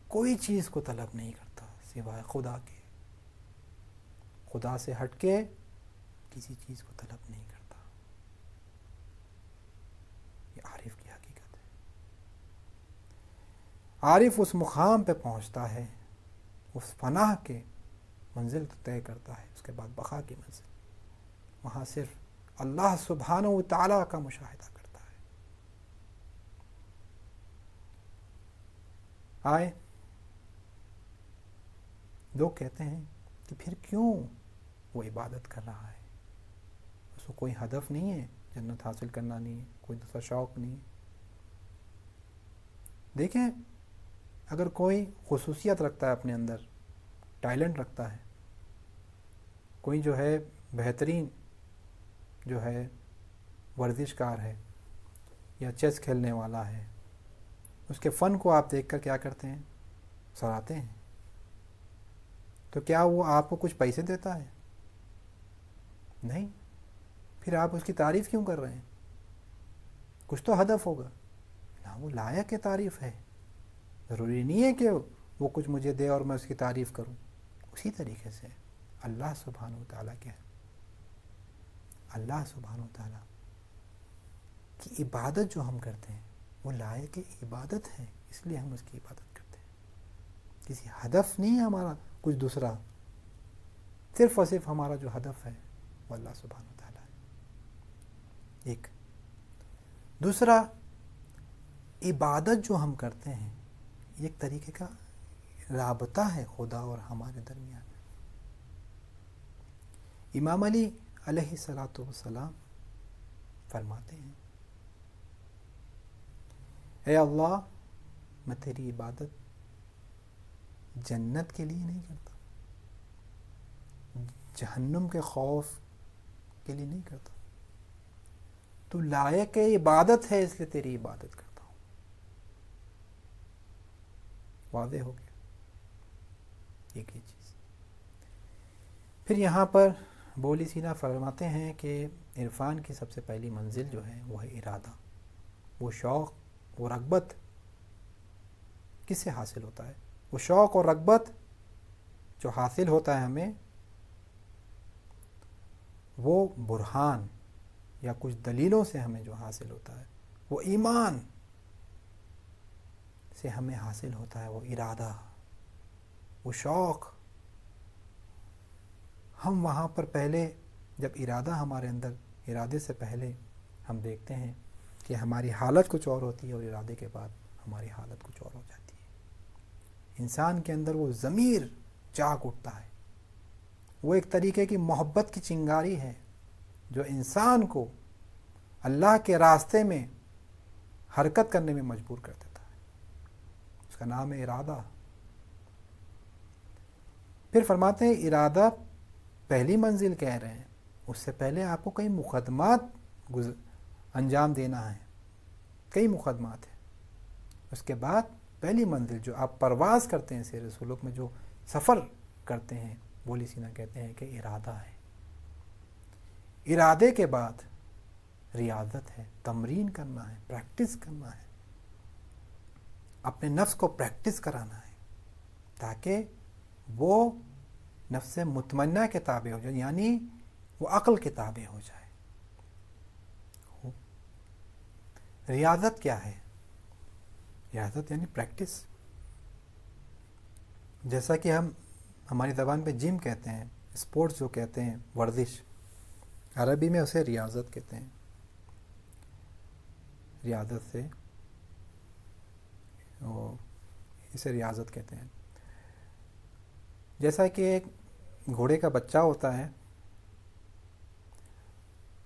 کوئی چیز کو طلب نہیں کرتا سوائے خدا کے. خدا سے ہٹ کے کسی چیز کو طلب نہیں کرتا. یہ عارف کی حقیقت ہے. عارف اس مقام پہ پہنچتا ہے، اس فناہ کے منزل طے کرتا ہے، اس کے بعد بقا کی منزل. وہاں صرف اللہ سبحانہ و تعالیٰ کا مشاہدہ کرتا ہے. آئے لوگ کہتے ہیں کہ پھر کیوں وہ عبادت کر رہا ہے؟ اس کو کوئی ہدف نہیں ہے، جنت حاصل کرنا نہیں ہے، کوئی دوسرا شوق نہیں ہے. دیکھیں، اگر کوئی خصوصیت رکھتا ہے اپنے اندر، ٹیلنٹ رکھتا ہے، کوئی جو ہے بہترین جو ہے ورزش کار ہے یا چیس کھیلنے والا ہے، اس کے فن کو آپ دیکھ کر کیا کرتے ہیں؟ سراہتے ہیں. تو کیا وہ آپ کو کچھ پیسے دیتا ہے؟ نہیں. پھر آپ اس کی تعریف کیوں کر رہے ہیں؟ کچھ تو ہدف ہوگا نا. وہ لائق ہے تعریف ہے، ضروری نہیں ہے کہ وہ کچھ مجھے دے اور میں اس کی تعریف کروں. اسی طریقے سے اللہ سبحانہ و تعالیٰ کیا ہے؟ اللہ سبحانہ و تعالیٰ کی عبادت جو ہم کرتے ہیں وہ لائق عبادت ہے، اس لیے ہم اس کی عبادت کرتے ہیں. کسی ہدف نہیں ہے ہمارا کچھ دوسرا، صرف اور صرف ہمارا جو ہدف ہے وہ اللہ سبحانہ و تعالیٰ ہے. ایک دوسرا، عبادت جو ہم کرتے ہیں ایک طریقے کا رابطہ ہے خدا اور ہمارے درمیان. امام علی علیہ الصلاۃ والسلام فرماتے ہیں، اے اللہ، میں تیری عبادت جنت کے لیے نہیں کرتا، جہنم کے خوف کے لیے نہیں کرتا. تو لائق عبادت ہے، اس لیے تیری عبادت کرتا ہوں. واضح ہو گیا ایک ہی چیز. پھر یہاں پر بولی سینا فرماتے ہیں کہ عرفان کی سب سے پہلی منزل جو ہے وہ ہے ارادہ. وہ شوق، وہ رغبت کس سے حاصل ہوتا ہے؟ وہ شوق اور رغبت جو حاصل ہوتا ہے ہمیں، وہ برہان یا کچھ دلیلوں سے ہمیں جو حاصل ہوتا ہے، وہ ایمان سے ہمیں حاصل ہوتا ہے. وہ ارادہ، وہ شوق. ہم وہاں پر پہلے جب ارادہ ہمارے اندر، ارادے سے پہلے ہم دیکھتے ہیں کہ ہماری حالت کچھ اور ہوتی ہے اور ارادے کے بعد ہماری حالت کچھ اور ہو جاتی ہے. انسان کے اندر وہ ضمیر جاگ اٹھتا ہے. وہ ایک طریقے کی محبت کی چنگاری ہے جو انسان کو اللہ کے راستے میں حرکت کرنے میں مجبور کر دیتا ہے. اس کا نام ہے ارادہ. پھر فرماتے ہیں ارادہ پہلی منزل کہہ رہے ہیں، اس سے پہلے آپ کو کئی مقدمات انجام دینا ہے، کئی مقدمات ہیں. اس کے بعد پہلی منزل جو آپ پرواز کرتے ہیں سیر سلوک میں، جو سفر کرتے ہیں، بولی سینا کہتے ہیں کہ ارادہ ہے. ارادے کے بعد ریاضت ہے، تمرین کرنا ہے، پریکٹس کرنا ہے، اپنے نفس کو پریکٹس کرانا ہے تاکہ وہ نفس مطمئنہ کے تابع ہو جائے، یعنی وہ عقل کے تابع ہو جائے. ریاضت کیا ہے؟ ریاضت یعنی پریکٹس. جیسا کہ ہماری زبان پہ جم کہتے ہیں، اسپورٹس جو کہتے ہیں، ورزش، عربی میں اسے ریاضت کہتے ہیں. ریاضت سے اسے ریاضت کہتے ہیں. جیسا کہ ایک گھوڑے کا بچہ ہوتا ہے،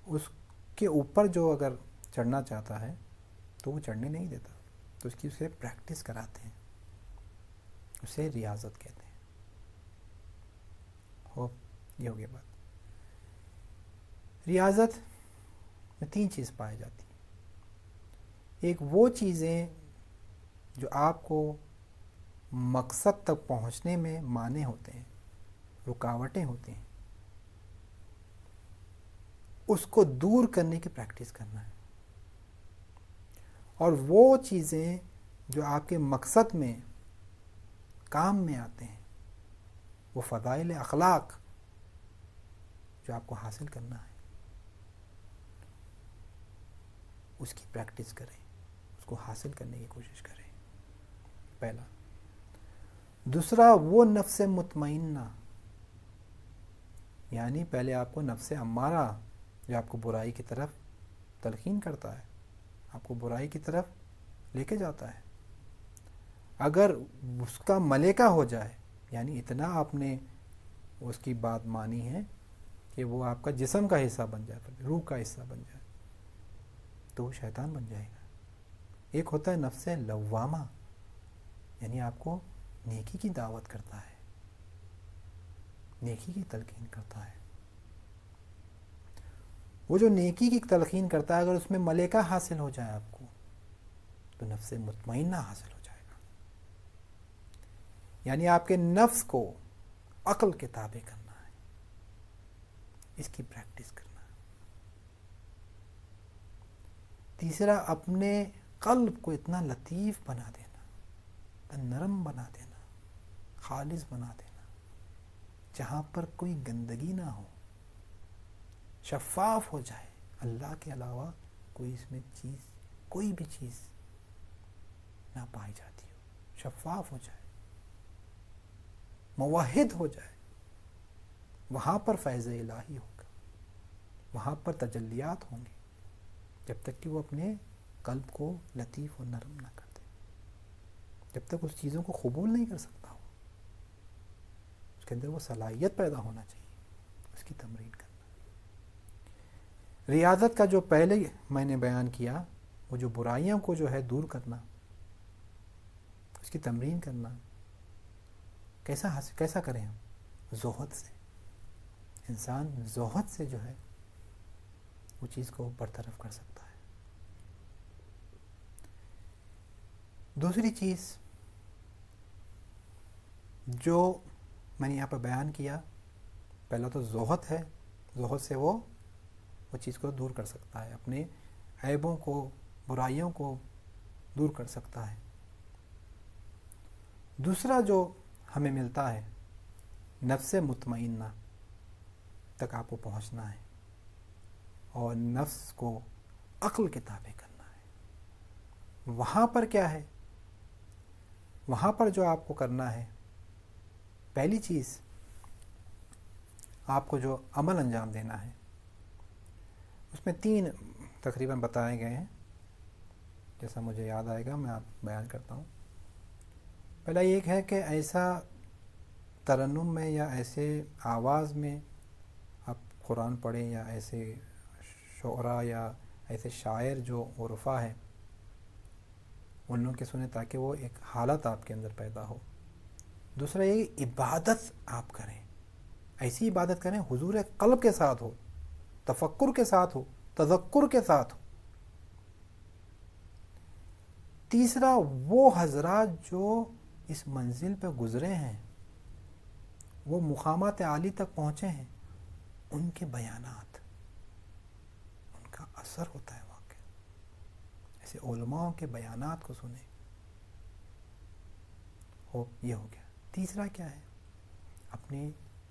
اس کے اوپر جو اگر چڑھنا چاہتا ہے تو وہ چڑھنے نہیں دیتا، تو اس کی اسے پریکٹس کراتے ہیں، اسے ریاضت کہتے ہیں. یہ ہو گیا بات. ریاضت میں 3 چیز پائی جاتی ہیں. ایک وہ چیزیں جو آپ کو مقصد تک پہنچنے میں مانع ہوتے ہیں، رکاوٹیں ہوتی ہیں، اس کو دور کرنے کی پریکٹس کرنا ہے. اور وہ چیزیں جو آپ کے مقصد میں کام میں آتے ہیں، وہ فضائل اخلاق جو آپ کو حاصل کرنا ہے، اس کی پریکٹس کریں، اس کو حاصل کرنے کی کوشش کریں. پہلا. دوسرا، وہ نفس مطمئنہ، یعنی پہلے آپ کو نفس امارہ جو آپ کو برائی کی طرف تلقین کرتا ہے، آپ کو برائی کی طرف لے کے جاتا ہے، اگر اس کا ملکہ ہو جائے، یعنی اتنا آپ نے اس کی بات مانی ہے کہ وہ آپ کا جسم کا حصہ بن جائے، روح کا حصہ بن جائے، تو وہ شیطان بن جائے گا. ایک ہوتا ہے نفس لوامہ، یعنی آپ کو نیکی کی دعوت کرتا ہے، نیکی کی تلقین کرتا ہے. وہ جو نیکی کی تلقین کرتا ہے، اگر اس میں ملکہ حاصل ہو جائے آپ کو، تو نفس مطمئنہ حاصل ہو جائے گا. یعنی آپ کے نفس کو عقل کے تابع کرنا ہے، اس کی پریکٹس کرنا ہے. تیسرا، اپنے قلب کو اتنا لطیف بنا دینا، اتنا نرم بنا دینا، خالص بنا دینا، جہاں پر کوئی گندگی نہ ہو، شفاف ہو جائے، اللہ کے علاوہ کوئی اس میں چیز، کوئی بھی چیز نہ پائی جاتی ہو، شفاف ہو جائے، موحد ہو جائے. وہاں پر فیض الہی ہوگا، وہاں پر تجلیات ہوں گے، جب تک کہ وہ اپنے قلب کو لطیف اور نرم نہ کر دے، جب تک اس چیزوں کو قبول نہیں کر سکتا ہو. اس کے اندر وہ صلاحیت پیدا ہونا چاہیے، اس کی تمرین کرنا. ریاضت کا جو پہلے میں نے بیان کیا، وہ جو برائیوں کو جو ہے دور کرنا، اس کی تمرین کرنا، کیسا کریں ہم؟ زہد سے. انسان زہد سے جو ہے وہ چیز کو برطرف کر سکتا ہے. دوسری چیز جو میں نے یہاں پر بیان کیا، پہلا تو زہد ہے، زہد سے وہ چیز کو دور کر سکتا ہے، اپنے عیبوں کو، برائیوں کو دور کر سکتا ہے. دوسرا جو ہمیں ملتا ہے، نفس مطمئنہ تک آپ کو پہنچنا ہے اور نفس کو عقل کے تابع کرنا ہے. وہاں پر کیا ہے؟ وہاں پر جو آپ کو کرنا ہے، پہلی چیز آپ کو جو عمل انجام دینا ہے، اس میں 3 تقریباً بتائے گئے ہیں، جیسا مجھے یاد آئے گا میں آپ بیان کرتا ہوں. پہلا ایک ہے کہ ایسا ترنم میں یا ایسے آواز میں آپ قرآن پڑھیں، یا ایسے شعراء یا ایسے شاعر جو عرفا ہے ان لوگوں کے سنیں، تاکہ وہ ایک حالت آپ کے اندر پیدا ہو. دوسرا یہ عبادت آپ کریں، ایسی عبادت کریں حضور قلب کے ساتھ ہو، تفکر کے ساتھ ہو، تذکر کے ساتھ ہو، تیسرا وہ حضرات جو اس منزل پہ گزرے ہیں، وہ مقامات عالی تک پہنچے ہیں، ان کے بیانات، ان کا اثر ہوتا ہے واقعی. ایسے علماء کے بیانات کو سنیں. یہ ہو گیا. تیسرا کیا ہے؟ اپنے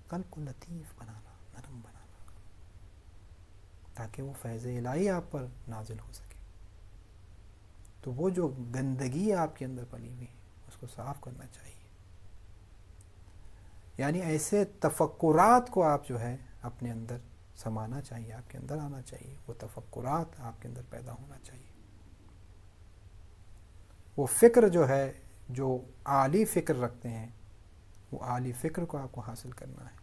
قلب کو لطیف بنانا، نرم بنانا، تاکہ وہ فیض الہی آپ پر نازل ہو سکے. تو وہ جو گندگی آپ کے اندر پلی ہوئی ہے اس کو صاف کرنا چاہیے. یعنی ایسے تفکرات کو آپ جو ہے اپنے اندر سمانا چاہیے، آپ کے اندر آنا چاہیے. وہ تفکرات آپ کے اندر پیدا ہونا چاہیے. وہ فکر جو ہے، جو عالی فکر رکھتے ہیں، وہ عالی فکر کو آپ کو حاصل کرنا ہے.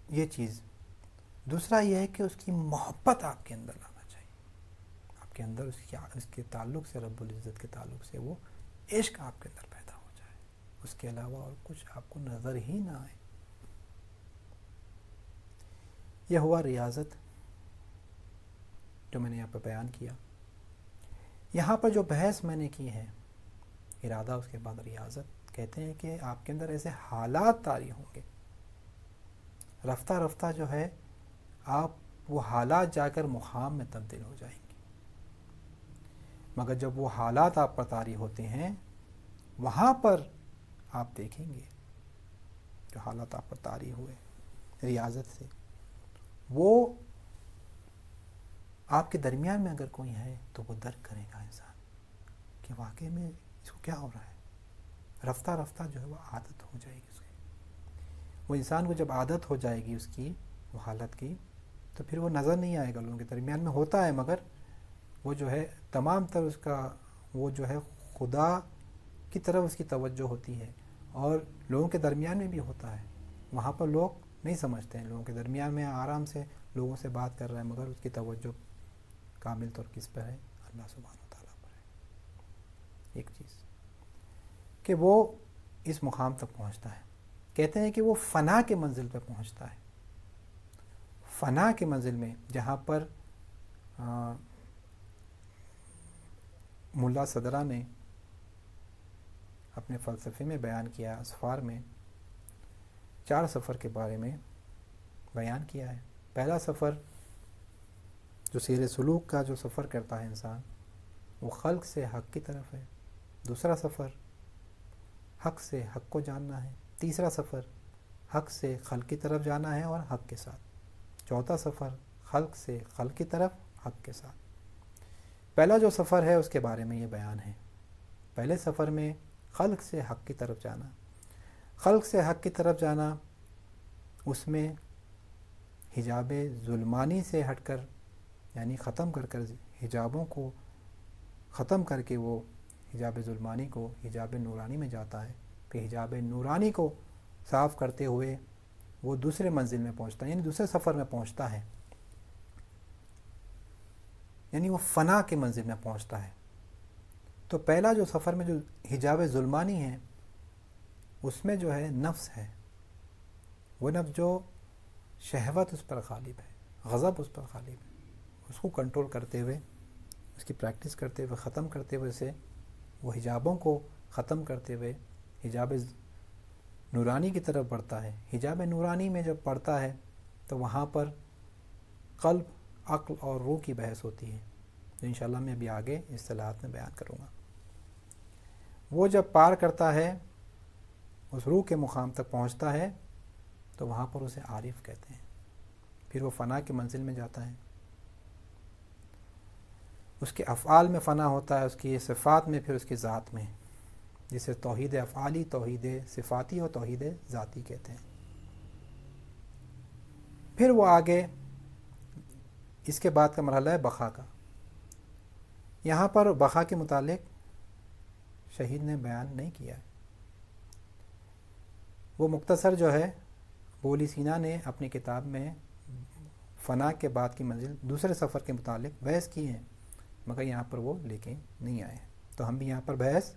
یہ چیز. دوسرا یہ ہے کہ اس کی محبت آپ کے اندر لانا چاہیے. آپ کے اندر اس کے تعلق سے، رب العزت کے تعلق سے وہ عشق آپ کے اندر پیدا ہو جائے. اس کے علاوہ اور کچھ آپ کو نظر ہی نہ آئے. یہ ہوا ریاضت جو میں نے یہاں پہ بیان کیا. یہاں پر جو بحث میں نے کی ہے، ارادہ اس کے بعد ریاضت، کہتے ہیں کہ آپ کے اندر ایسے حالات طاری ہوں گے، رفتہ رفتہ جو ہے آپ وہ حالات جا کر مقام میں تبدیل ہو جائیں گے. مگر جب وہ حالات آپ پر طاری ہوتے ہیں، وہاں پر آپ دیکھیں گے جو حالات آپ پر طاری ہوئے ریاضت سے، وہ آپ کے درمیان میں اگر کوئی ہے تو وہ درک کرے گا انسان کہ واقعی میں اس کو کیا ہو رہا ہے. رفتہ رفتہ جو ہے وہ عادت ہو جائے گی اس کی. وہ انسان کو جب عادت ہو جائے گی اس کی، وہ حالت کی، تو پھر وہ نظر نہیں آئے گا. لوگوں کے درمیان میں ہوتا ہے، مگر وہ جو ہے تمام تر اس کا وہ جو ہے خدا کی طرف اس کی توجہ ہوتی ہے. اور لوگوں کے درمیان میں بھی ہوتا ہے. وہاں پر لوگ نہیں سمجھتے ہیں، لوگوں کے درمیان میں آرام سے لوگوں سے بات کر رہا ہے، مگر اس کی توجہ کامل طور کس پر ہے؟ اللہ سبحانہ و تعالیٰ پر ہے. ایک چیز کہ وہ اس مقام تک پہنچتا ہے. کہتے ہیں کہ وہ فنا کے منزل پہ پہنچتا ہے. فنا کے منزل میں جہاں پر ملا صدرہ نے اپنے فلسفے میں بیان کیا، اسفار میں 4 سفر کے بارے میں بیان کیا ہے. پہلا سفر جو سیر سلوک کا جو سفر کرتا ہے انسان، وہ خلق سے حق کی طرف ہے. دوسرا سفر حق سے حق کو جاننا ہے. تیسرا سفر حق سے خلق کی طرف جانا ہے اور حق کے ساتھ. چوتھا سفر خلق سے خلق کی طرف حق کے ساتھ. پہلا جو سفر ہے اس کے بارے میں یہ بیان ہے. پہلے سفر میں خلق سے حق کی طرف جانا. خلق سے حق کی طرف جانا، اس میں حجاب ظلمانی سے ہٹ کر، یعنی ختم کر حجابوں کو ختم کر کے وہ حجاب ظلمانی کو حجاب نورانی میں جاتا ہے. پھر حجاب نورانی کو صاف کرتے ہوئے وہ دوسرے منزل میں پہنچتا ہے، یعنی دوسرے سفر میں پہنچتا ہے، یعنی وہ فنا کے منزل میں پہنچتا ہے. تو پہلا جو سفر میں جو حجاب ظلمانی ہے، اس میں جو ہے نفس ہے، وہ نفس جو شہوت اس پر غالب ہے، غضب اس پر غالب ہے. اس کو کنٹرول کرتے ہوئے، اس کی پریکٹس کرتے ہوئے، ختم کرتے ہوئے سے وہ حجابوں کو ختم کرتے ہوئے حجاب نورانی کی طرف بڑھتا ہے. حجاب نورانی میں جب پڑھتا ہے تو وہاں پر قلب، عقل اور روح کی بحث ہوتی ہے، جو انشاءاللہ میں ابھی آگے اصطلاحات میں بیان کروں گا. وہ جب پار کرتا ہے، اس روح کے مقام تک پہنچتا ہے، تو وہاں پر اسے عارف کہتے ہیں. پھر وہ فنا کے منزل میں جاتا ہے. اس کے افعال میں فنا ہوتا ہے، اس کی صفات میں، پھر اس کی ذات میں، جسے توحید افعالی، توحید صفاتی اور توحید ذاتی کہتے ہیں. پھر وہ آگے اس کے بعد کا مرحلہ ہے بقا کا. یہاں پر بقا کے متعلق شہید نے بیان نہیں کیا ہے. وہ مختصر جو ہے بولی سینا نے اپنی کتاب میں فنا کے بعد کی منزل دوسرے سفر کے متعلق بحث کی ہیں، مگر یہاں پر وہ لے کے نہیں آئے. تو ہم بھی یہاں پر بحث